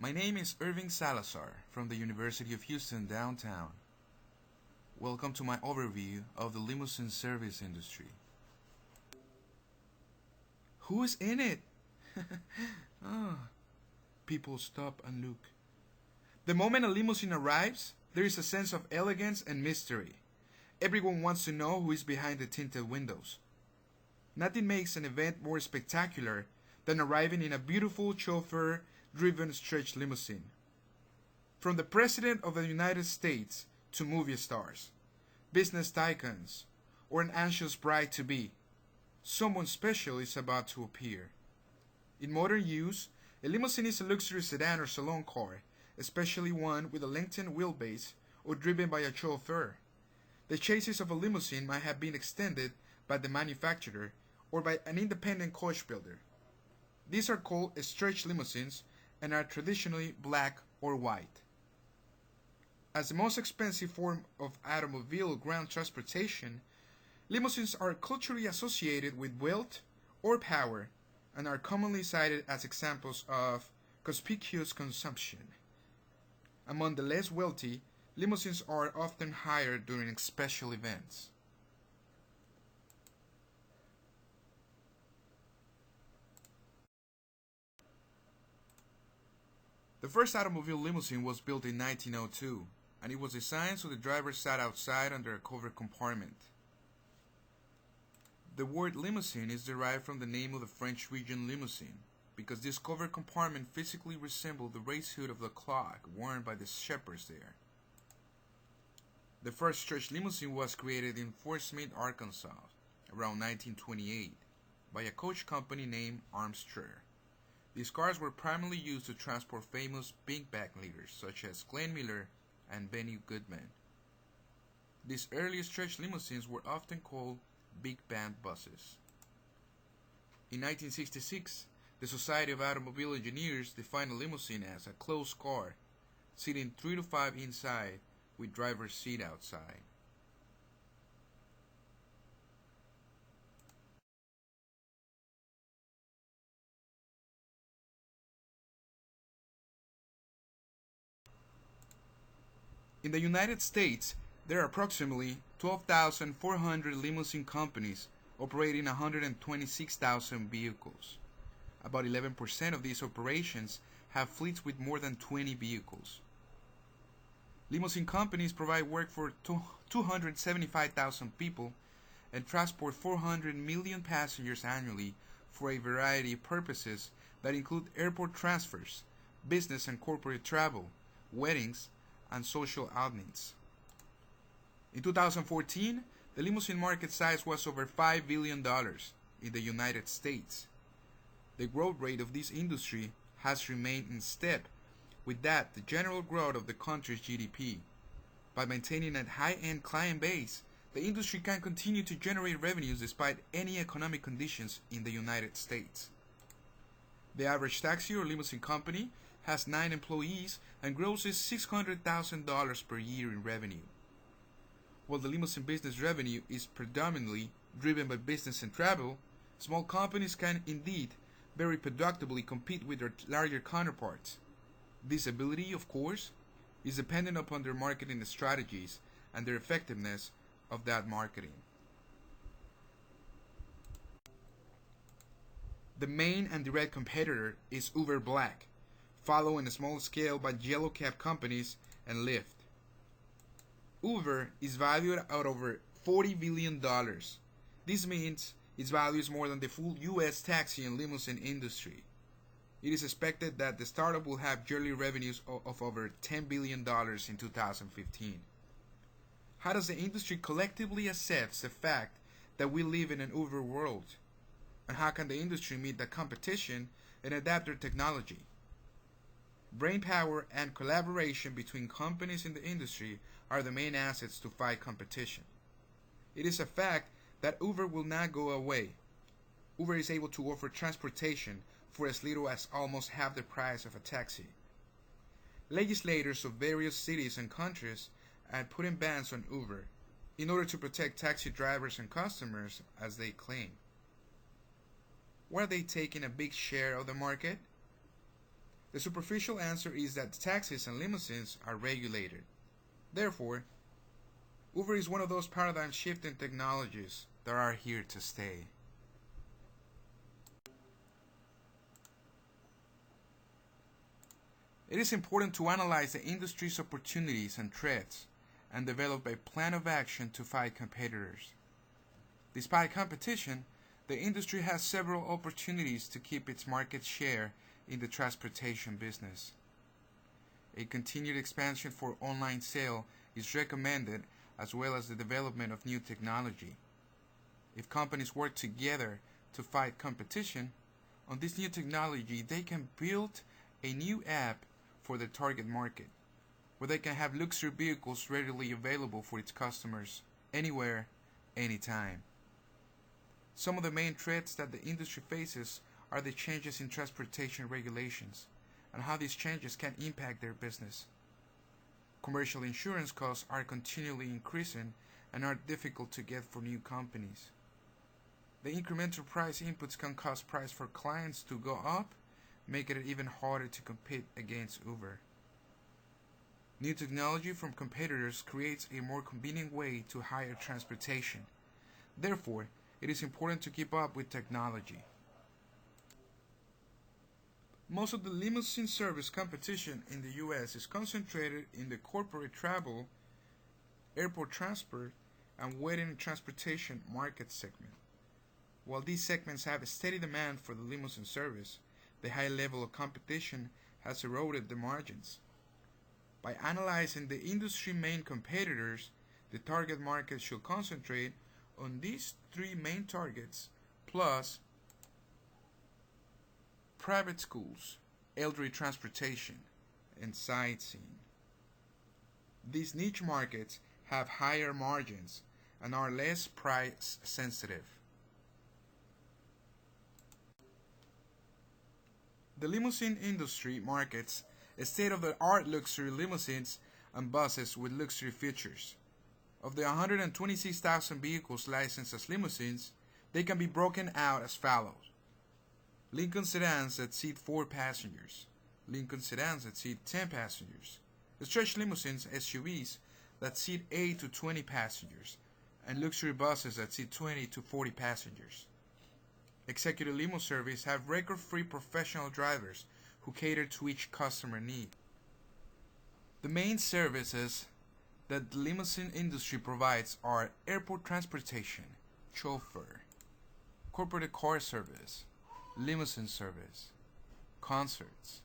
My name is Irving Salazar from the University of Houston downtown. Welcome to my overview of the limousine service industry. Who's in it? Ah, people stop and look. The moment a limousine arrives, there is a sense of elegance and mystery. Everyone wants to know who is behind the tinted windows. Nothing makes an event more spectacular than arriving in a beautiful chauffeur-driven stretch limousine. From the President of the United States to movie stars, business tycoons, or an anxious bride-to-be, someone special is about to appear. In modern use, a limousine is a luxury sedan or salon car, especially one with a lengthened wheelbase or driven by a chauffeur. The chassis of a limousine might have been extended by the manufacturer or by an independent coach builder. These are called stretch limousines and are traditionally black or white. As the most expensive form of automobile ground transportation, limousines are culturally associated with wealth or power and are commonly cited as examples of conspicuous consumption. Among the less wealthy, limousines are often hired during special events. The first automobile limousine was built in 1902, and it was designed so the driver sat outside under a covered compartment. The word limousine is derived from the name of the French region Limousin, because this covered compartment physically resembled the raised hood of the cloak worn by the shepherds there. The first stretch limousine was created in Fort Smith, Arkansas, around 1928, by a coach company named Armstrong. These cars were primarily used to transport famous big bag leaders such as Glenn Miller and Benny Goodman. These early stretch limousines were often called big band buses. In 1966, the Society of Automobile Engineers defined a limousine as a closed car, seating 3 to 5 inside with driver's seat outside. In the United States, there are approximately 12,400 limousine companies operating 126,000 vehicles. About 11% of these operations have fleets with more than 20 vehicles. Limousine companies provide work for 275,000 people and transport 400 million passengers annually for a variety of purposes that include airport transfers, business and corporate travel, weddings, and social outings. In 2014, the limousine market size was over $5 billion in the United States. The growth rate of this industry has remained in step with that the general growth of the country's GDP. By maintaining a high-end client base, the industry can continue to generate revenues despite any economic conditions in the United States. The average taxi or limousine company has 9 employees and grosses $600,000 per year in revenue. While the limousine business revenue is predominantly driven by business and travel, small companies can indeed very productively compete with their larger counterparts. This ability, of course, is dependent upon their marketing strategies and their effectiveness of that marketing. The main and direct competitor is Uber Black, followed in a small scale by yellow cab companies and Lyft. Uber is valued at over $40 billion. This means its value is more than the full U.S. taxi and limousine industry. It is expected that the startup will have yearly revenues of over $10 billion in 2015. How does the industry collectively accept the fact that we live in an Uber world? And how can the industry meet the competition and adapt their technology? Brainpower and collaboration between companies in the industry are the main assets to fight competition. It is a fact that Uber will not go away. Uber is able to offer transportation for as little as almost half the price of a taxi. Legislators of various cities and countries are putting bans on Uber in order to protect taxi drivers and customers, as they claim. Were they taking a big share of the market? The superficial answer is that taxis and limousines are regulated. Therefore, Uber is one of those paradigm-shifting technologies that are here to stay. It is important to analyze the industry's opportunities and threats and develop a plan of action to fight competitors. Despite competition, the industry has several opportunities to keep its market share in the transportation business. A continued expansion for online sale is recommended, as well as the development of new technology. If companies work together to fight competition, on this new technology they can build a new app for the target market, where they can have luxury vehicles readily available for its customers anywhere, anytime. Some of the main threats that the industry faces are the changes in transportation regulations and how these changes can impact their business. Commercial insurance costs are continually increasing and are difficult to get for new companies. The incremental price inputs can cause price for clients to go up, making it even harder to compete against Uber. New technology from competitors creates a more convenient way to hire transportation. Therefore, it is important to keep up with technology. Most of the limousine service competition in the US is concentrated in the corporate travel, airport transport, and wedding transportation market segment. While these segments have a steady demand for the limousine service, the high level of competition has eroded the margins. By analyzing the industry main competitors, the target market should concentrate on these three main targets, plus private schools, elderly transportation, and sightseeing. These niche markets have higher margins and are less price sensitive. The limousine industry markets state-of-the-art luxury limousines and buses with luxury features. Of the 126,000 vehicles licensed as limousines, they can be broken out as follows: Lincoln sedans that seat 4 passengers, Lincoln sedans that seat 10 passengers, stretch limousines (SUVs) that seat 8 to 20 passengers, and luxury buses that seat 20 to 40 passengers. Executive limo service have record-free professional drivers who cater to each customer need. The main services that the limousine industry provides are airport transportation, chauffeur, corporate car service, limousine service, concerts,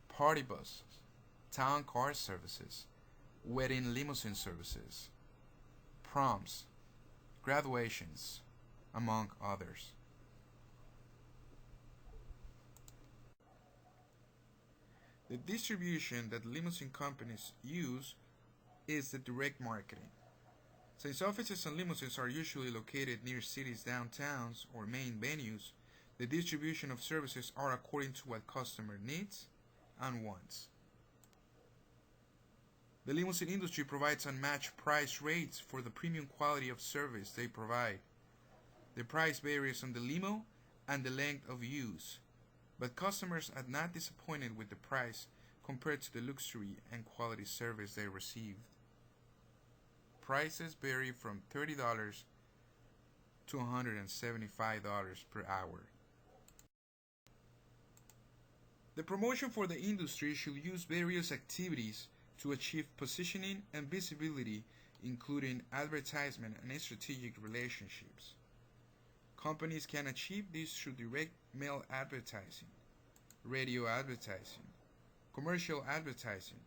party buses, town car services, wedding limousine services, proms, graduations, among others. The distribution that limousine companies use is the direct marketing. Since offices and limousines are usually located near cities' downtowns or main venues, the distribution of services are according to what customer needs and wants. The limousine industry provides unmatched price rates for the premium quality of service they provide. The price varies on the limo and the length of use, but customers are not disappointed with the price compared to the luxury and quality service they received. Prices vary from $30 to $175 per hour. The promotion for the industry should use various activities to achieve positioning and visibility, including advertisement and strategic relationships. Companies can achieve this through direct mail advertising, radio advertising, commercial advertising,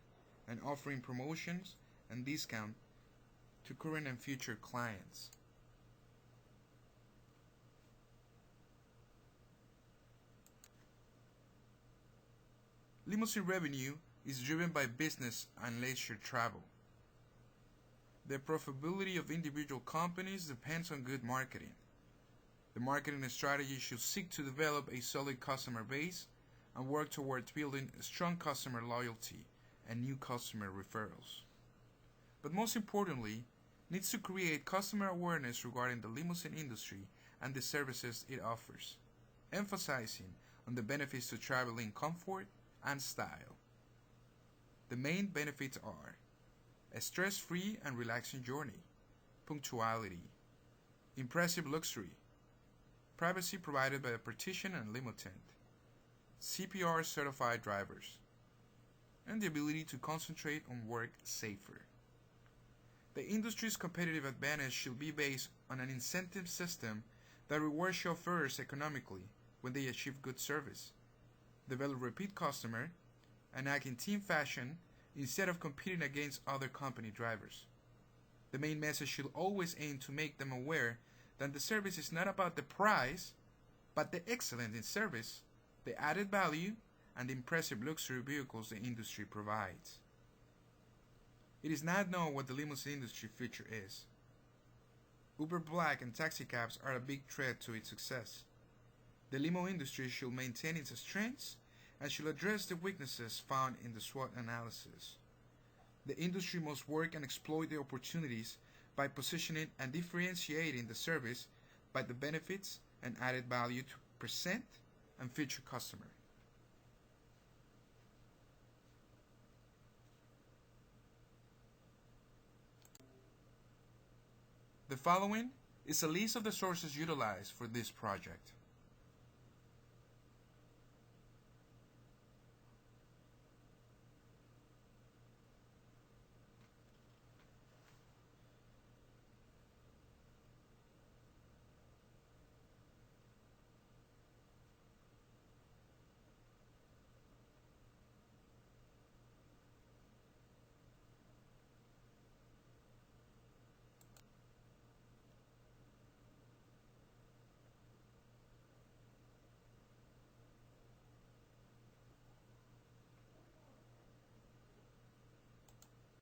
and offering promotions and discounts to current and future clients. Limousine revenue is driven by business and leisure travel. The profitability of individual companies depends on good marketing. The marketing strategy should seek to develop a solid customer base and work towards building strong customer loyalty and new customer referrals. But most importantly, needs to create customer awareness regarding the limousine industry and the services it offers, emphasizing on the benefits to travel in comfort and style. The main benefits are a stress-free and relaxing journey, punctuality, impressive luxury, privacy provided by a partition and limo tent, CPR certified drivers, and the ability to concentrate on work safer. The industry's competitive advantage should be based on an incentive system that rewards chauffeurs economically when they achieve good service, develop repeat customer, and act in team fashion instead of competing against other company drivers. The main message should always aim to make them aware that the service is not about the price, but the excellence in service, the added value, and the impressive luxury vehicles the industry provides. It is not known what the limousine industry future is. Uber Black and taxicabs are a big threat to its success. The limo industry should maintain its strengths and should address the weaknesses found in the SWOT analysis. The industry must work and exploit the opportunities by positioning and differentiating the service by the benefits and added value to present and future customer. The following is a list of the sources utilized for this project.